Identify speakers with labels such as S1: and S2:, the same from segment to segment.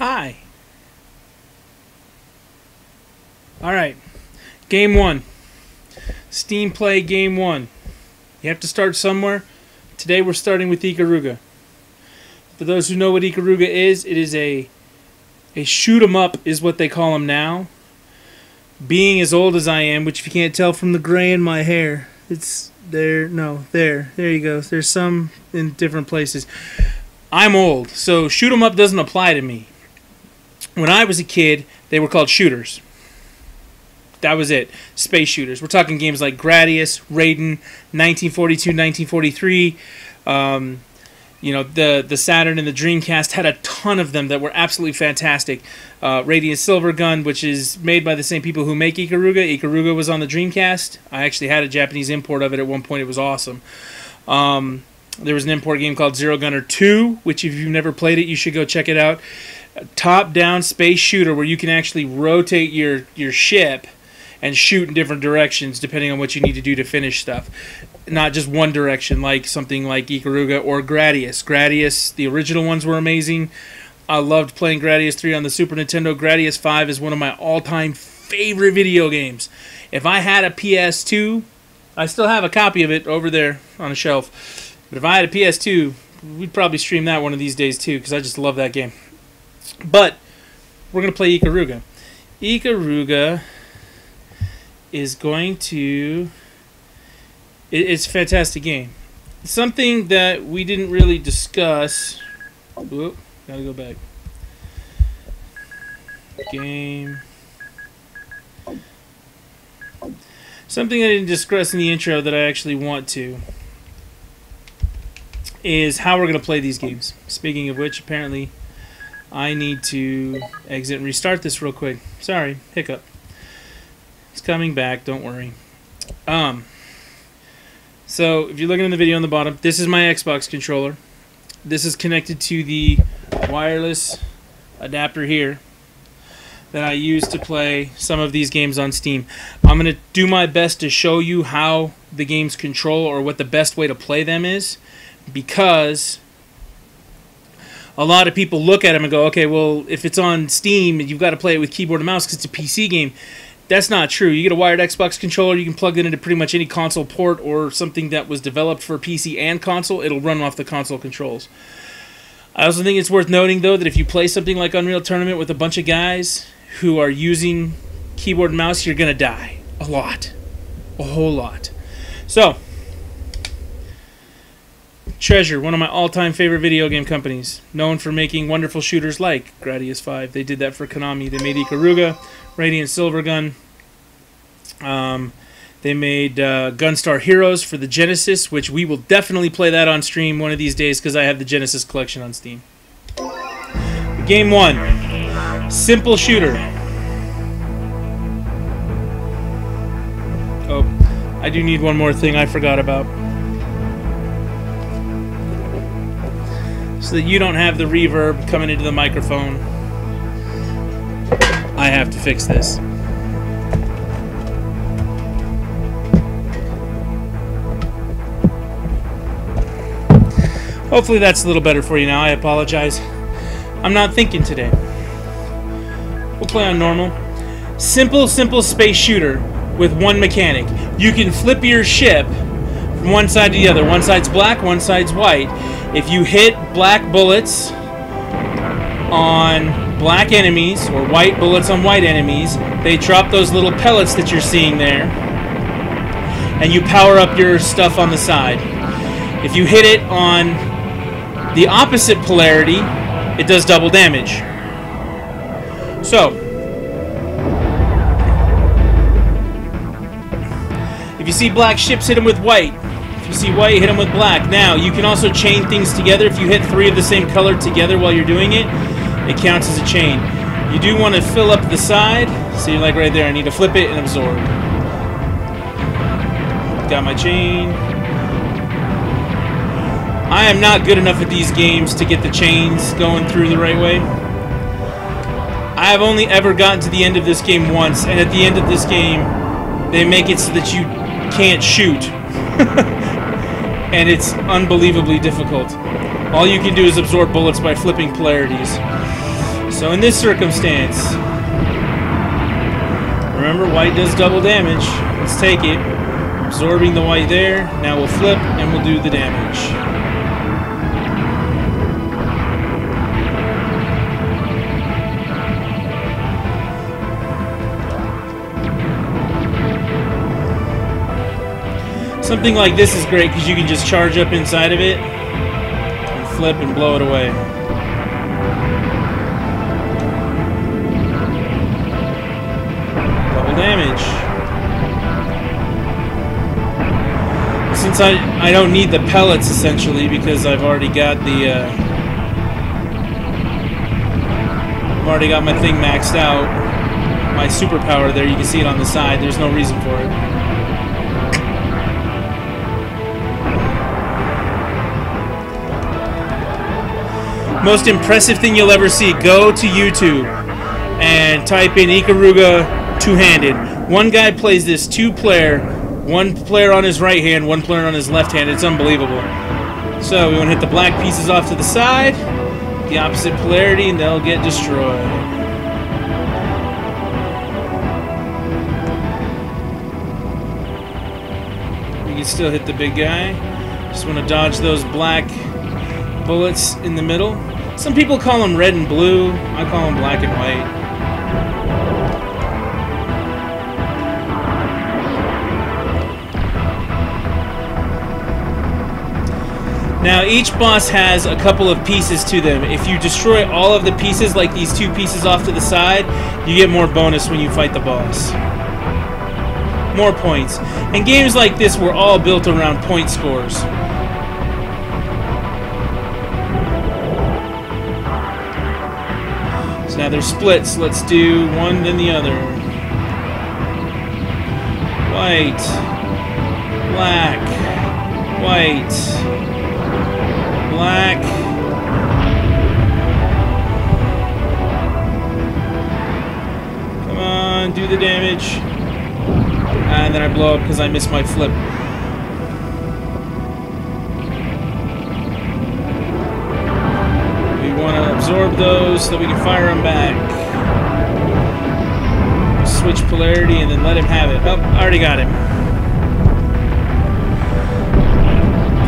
S1: Hi. Alright. Game 1. Steam Play Game 1. You have to start somewhere. Today we're starting with Ikaruga. For those who know what Ikaruga is, it is a shoot 'em up is what they call them now. Being as old as I am, which if you can't tell from the gray in my hair, it's there. No, there you go. There's some in different places. I'm old, so shoot 'em up doesn't apply to me. When I was a kid, they were called shooters. That was it. Space shooters. We're talking games like Gradius, Raiden, 1942, 1943. The Saturn and the Dreamcast had a ton of them that were absolutely fantastic. Radiant Silvergun, which is made by the same people who make Ikaruga. Ikaruga was on the Dreamcast. I actually had a Japanese import of it at one point. It was awesome. There was an import game called Zero Gunner 2, which if you've never played it, you should go check it out. A top-down space shooter where you can actually rotate your ship and shoot in different directions depending on what you need to do to finish stuff. Not just one direction like something like Ikaruga or Gradius. Gradius, the original ones were amazing. I loved playing Gradius 3 on the Super Nintendo. Gradius 5 is one of my all-time favorite video games. If I had a PS2, I still have a copy of it over there on a shelf. But if I had a PS2, we'd probably stream that one of these days too because I just love that game. But we're going to play Ikaruga. Ikaruga is going to... It's a fantastic game. Something that we didn't really discuss... Whoop, gotta go back. Game... Something I didn't discuss in the intro that I actually want to is how we're going to play these games. Speaking of which, apparently I need to exit and restart this real quick. Sorry, hiccup. It's coming back, don't worry. So, if you're looking in the video on the bottom, this is my Xbox controller. This is connected to the wireless adapter here that I use to play some of these games on Steam. I'm going to do my best to show you how the games control or what the best way to play them is, because a lot of people look at them and go, okay, well, if it's on Steam, you've got to play it with keyboard and mouse because it's a PC game. That's not true. You get a wired Xbox controller, you can plug it into pretty much any console port or something that was developed for PC and console. It'll run off the console controls. I also think it's worth noting, though, that if you play something like Unreal Tournament with a bunch of guys who are using keyboard and mouse, you're going to die. A lot. A whole lot. So, Treasure, one of my all-time favorite video game companies, known for making wonderful shooters like Gradius 5. They did that for Konami. They made Ikaruga, Radiant Silvergun. They made Gunstar Heroes for the Genesis, which we will definitely play that on stream one of these days because I have the Genesis collection on Steam. Game 1. Simple shooter. Oh, I do need one more thing I forgot about. So that you don't have the reverb coming into the microphone. I have to fix this. Hopefully that's a little better for you now. I apologize. I'm not thinking today. We'll play on normal. Simple space shooter with one mechanic. You can flip your ship from one side to the other. One side's black, one side's white. If you hit black bullets on black enemies or white bullets on white enemies, they drop those little pellets that you're seeing there, and you power up your stuff on the side. If you hit it on the opposite polarity, it does double damage. So, if you see black ships, hit them with white. If you see white, hit them with black. Now, you can also chain things together. If you hit 3 of the same color together while you're doing it, it counts as a chain. You do want to fill up the side. So you're like right there, I need to flip it and absorb. Got my chain. I am not good enough at these games to get the chains going through the right way. I have only ever gotten to the end of this game once, and at the end of this game, they make it so that you can't shoot. And it's unbelievably difficult. All you can do is absorb bullets by flipping polarities. So in this circumstance, remember, white does double damage. Let's take it. Absorbing the white there. Now we'll flip and we'll do the damage. Something like this is great because you can just charge up inside of it and flip and blow it away. Double damage. Since I don't need the pellets essentially because I've already got the I've already got my thing maxed out. My superpower there, you can see it on the side. There's no reason for it. Most impressive thing you'll ever see. Go to YouTube and type in Ikaruga two-handed. One guy plays this two-player, one player on his right hand, one player on his left hand. It's unbelievable. So we want to hit the black pieces off to the side, the opposite polarity, and they'll get destroyed. You can still hit the big guy. Just want to dodge those black bullets in the middle. Some people call them red and blue. I call them black and white. Now each boss has a couple of pieces to them. If you destroy all of the pieces, like these two pieces off to the side, you get more bonus when you fight the boss. More points. And games like this were all built around point scores. So now there's splits. Let's do one then the other. White. Black. White. Black. Come on, do the damage. And then I blow up because I missed my flip. We want to absorb those so that we can fire them back. Switch polarity and then let him have it. Oh, I already got him.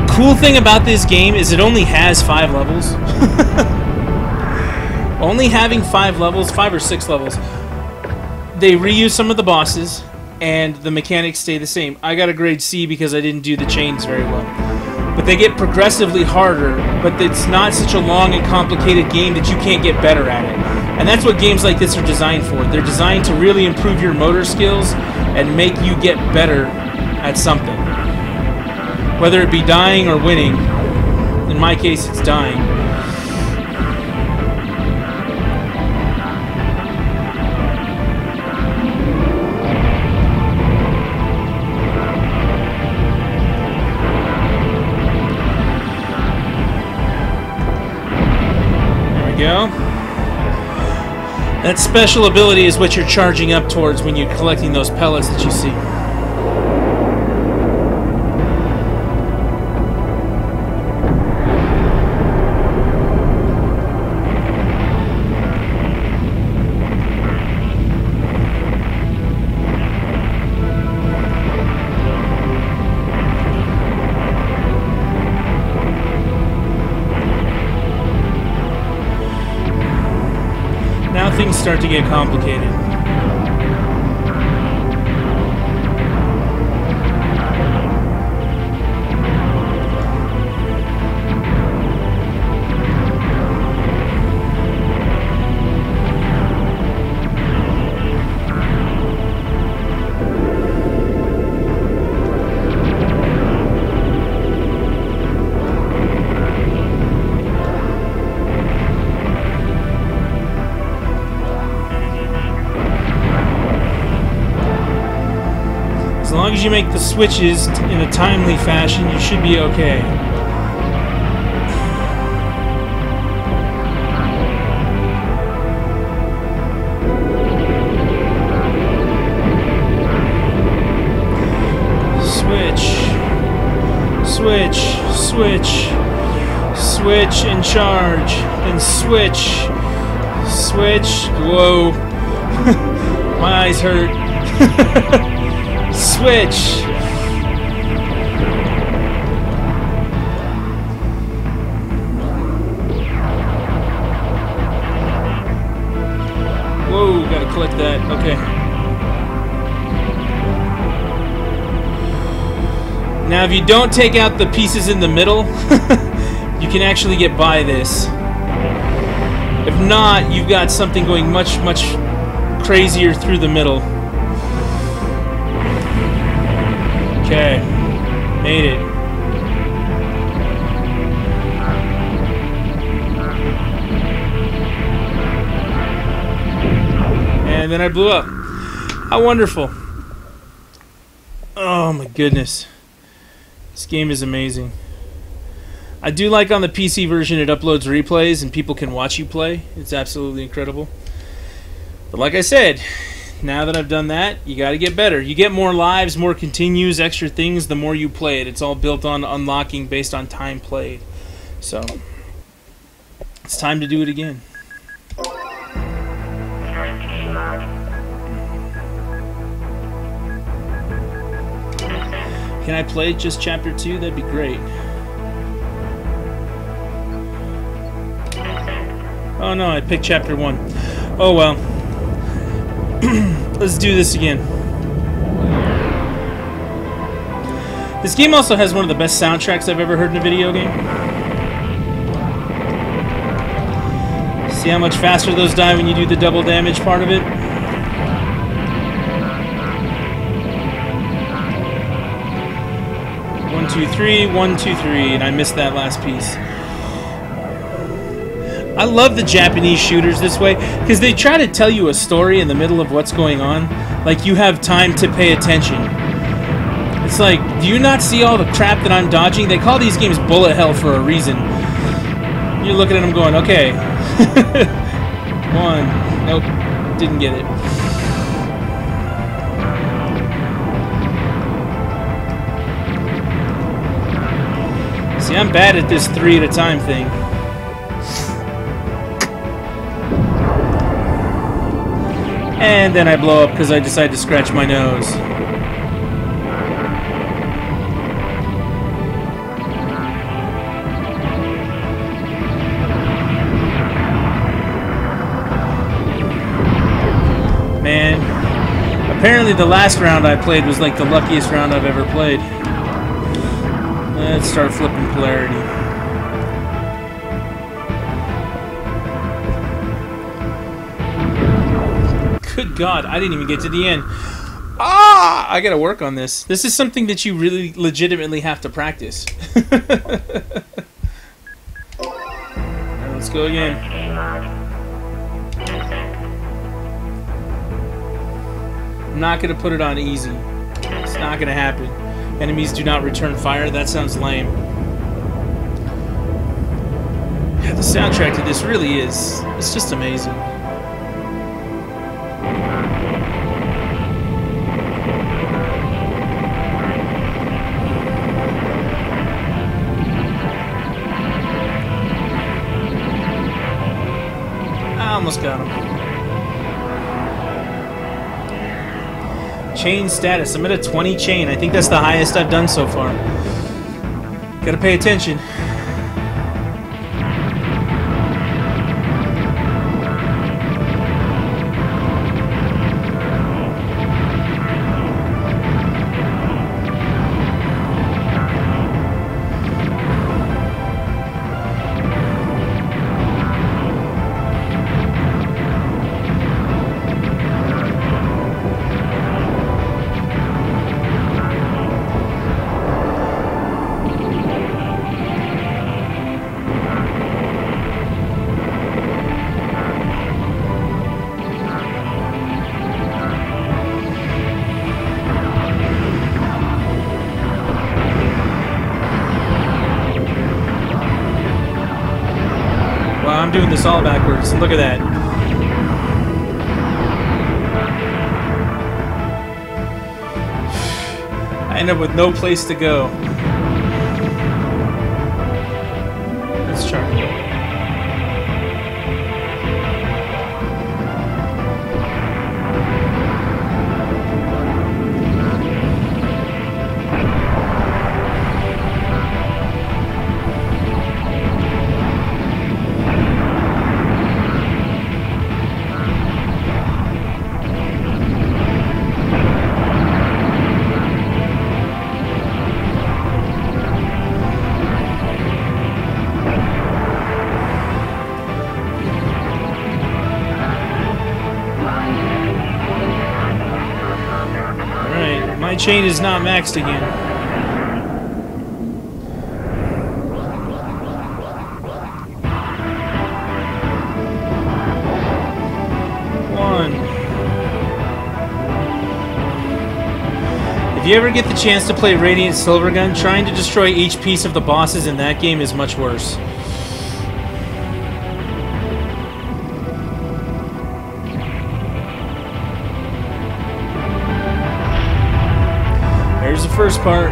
S1: Cool thing about this game is it only has 5 levels. Only having 5 levels, 5 or 6 levels. They reuse some of the bosses, and the mechanics stay the same. I got a grade C because I didn't do the chains very well. But they get progressively harder, but it's not such a long and complicated game that you can't get better at it. And that's what games like this are designed for. They're designed to really improve your motor skills and make you get better at something. Whether it be dying or winning. In my case, it's dying. There we go. That special ability is what you're charging up towards when you're collecting those pellets that you see. Now things start to get complicated. As long as you make the switches in a timely fashion, you should be okay. Switch. Switch. Switch. Switch and charge. Then switch. Switch. Whoa. My eyes hurt. Switch. Whoa, gotta collect that. Okay. Now, if you don't take out the pieces in the middle, you can actually get by this. If not, you've got something going much, much crazier through the middle. Okay. Made it. And then I blew up. How wonderful. Oh my goodness. This game is amazing. I do like on the PC version it uploads replays and people can watch you play. It's absolutely incredible. But like I said, now that I've done that, you got to get better. You get more lives, more continues, extra things the more you play it. It's all built on unlocking based on time played. So, it's time to do it again. Can I play just Chapter 2? That'd be great. Oh no, I picked Chapter 1. Oh well. Let's do this again. This game also has one of the best soundtracks I've ever heard in a video game. See how much faster those die when you do the double damage part of it? 1, 2, 3, 1, 2, 3, and I missed that last piece. I love the Japanese shooters this way because they try to tell you a story in the middle of what's going on. Like you have time to pay attention. It's like, do you not see all the crap that I'm dodging? They call these games bullet hell for a reason. You're looking at them going, okay. 1. Nope. Didn't get it. See, I'm bad at this 3 at a time thing. And then I blow up because I decide to scratch my nose. Man, apparently the last round I played was like the luckiest round I've ever played. Let's start flipping polarity. Good God, I didn't even get to the end. Ah! I gotta work on this. This is something that you really legitimately have to practice. Alright, let's go again. I'm not gonna put it on easy. It's not gonna happen. Enemies do not return fire. That sounds lame. Yeah, the soundtrack to this really is... it's just amazing. I almost got him. Chain status. I'm at a 20 chain. I think that's the highest I've done so far. Gotta pay attention. I'm doing this all backwards. Look at that. I end up with no place to go. Let's try. My chain is not maxed again. If you ever get the chance to play Radiant Silvergun, trying to destroy each piece of the bosses in that game is much worse. There's the first part.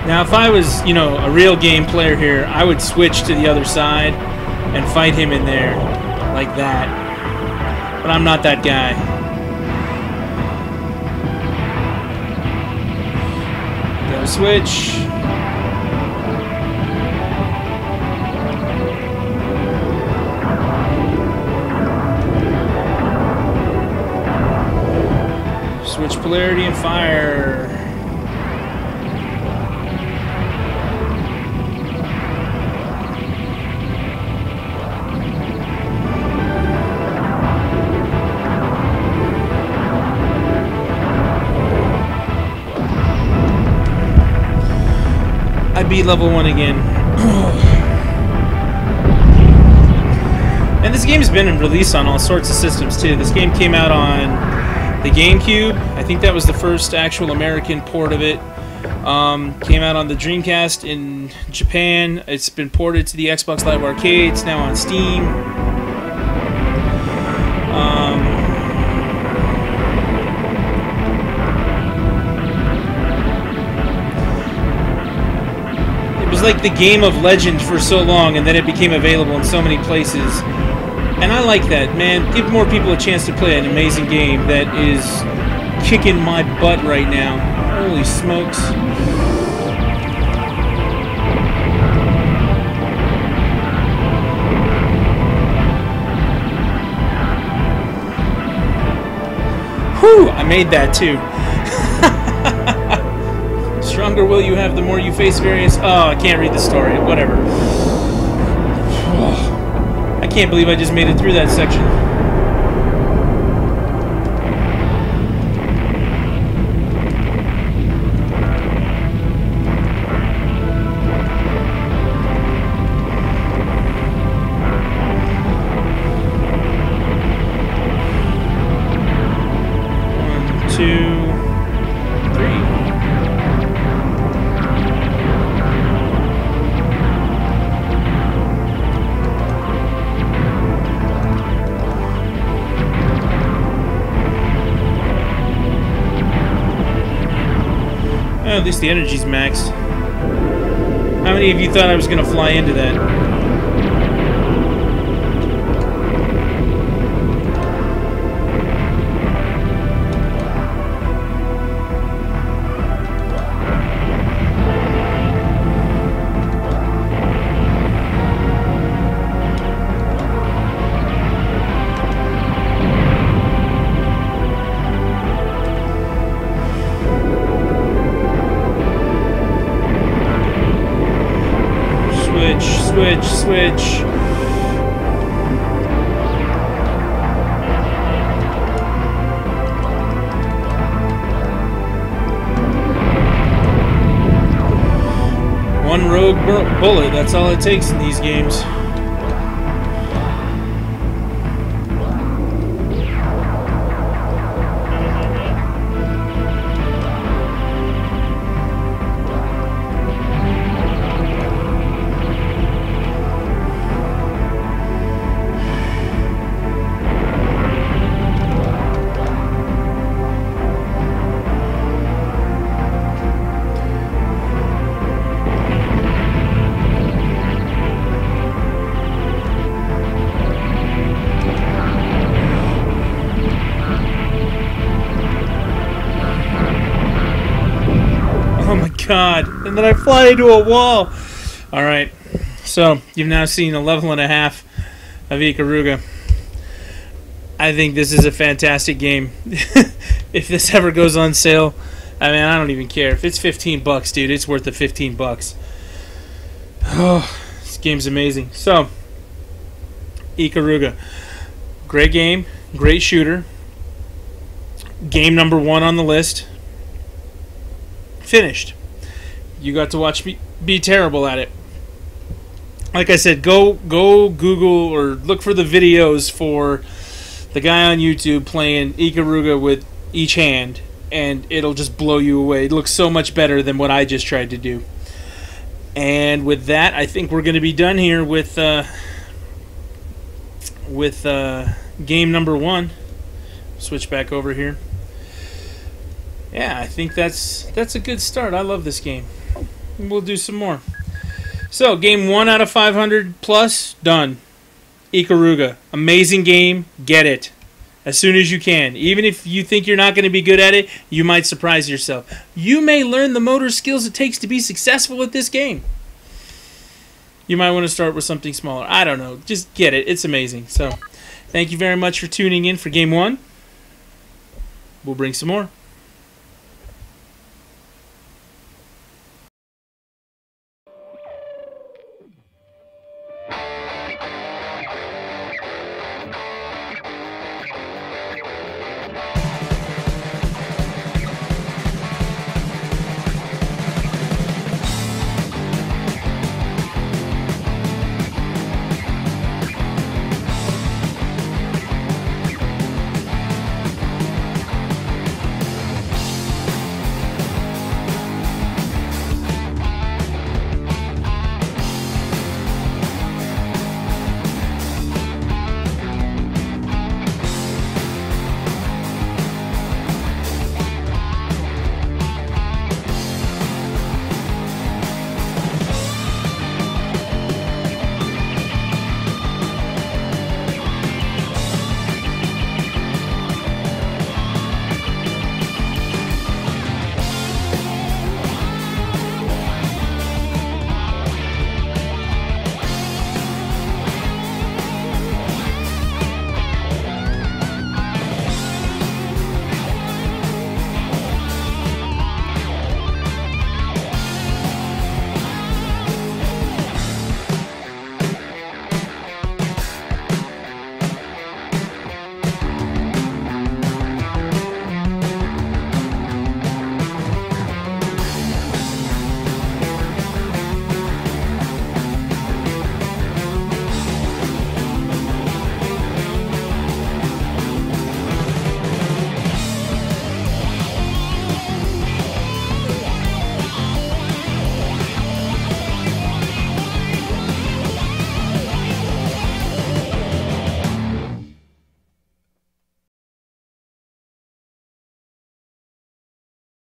S1: Now, if I was, you know, a real game player here, I would switch to the other side and fight him in there like that. But I'm not that guy. Gotta switch. Switch polarity and fire. I beat level 1 again. And this game's been released on all sorts of systems too. This game came out on the GameCube. I think that was the first actual American port of it. Came out on the Dreamcast in Japan. It's been ported to the Xbox Live Arcade. It's now on Steam. Like the game of legend for so long, and then it became available in so many places, and I like that, man. Give more people a chance to play an amazing game that is kicking my butt right now. Holy smokes. Whew, I made that too. Stronger will you have the more you face various... Oh, I can't read the story. Whatever. I can't believe I just made it through that section. One, two... At least the energy's maxed. How many of you thought I was going to fly into that? Switch. One rogue bullet, that's all it takes in these games. God, and then I fly into a wall. Alright, so you've now seen a level and a half of Ikaruga. I think this is a fantastic game. If this ever goes on sale, I mean, I don't even care. If it's $15, dude, it's worth the $15. Oh, this game's amazing. So, Ikaruga. Great game. Great shooter. Game number 1 on the list. Finished. You got to watch me be terrible at it. Like I said, go Google or look for the videos for the guy on YouTube playing Ikaruga with each hand, and it'll just blow you away. It looks so much better than what I just tried to do. And with that, I think we're going to be done here with game number 1. Switch back over here. Yeah, I think that's a good start. I love this game. We'll do some more. So, game 1 out of 500 plus, done. Ikaruga. Amazing game. Get it as soon as you can. Even if you think you're not going to be good at it, you might surprise yourself. You may learn the motor skills it takes to be successful at this game. You might want to start with something smaller. I don't know. Just get it. It's amazing. So, thank you very much for tuning in for game 1. We'll bring some more.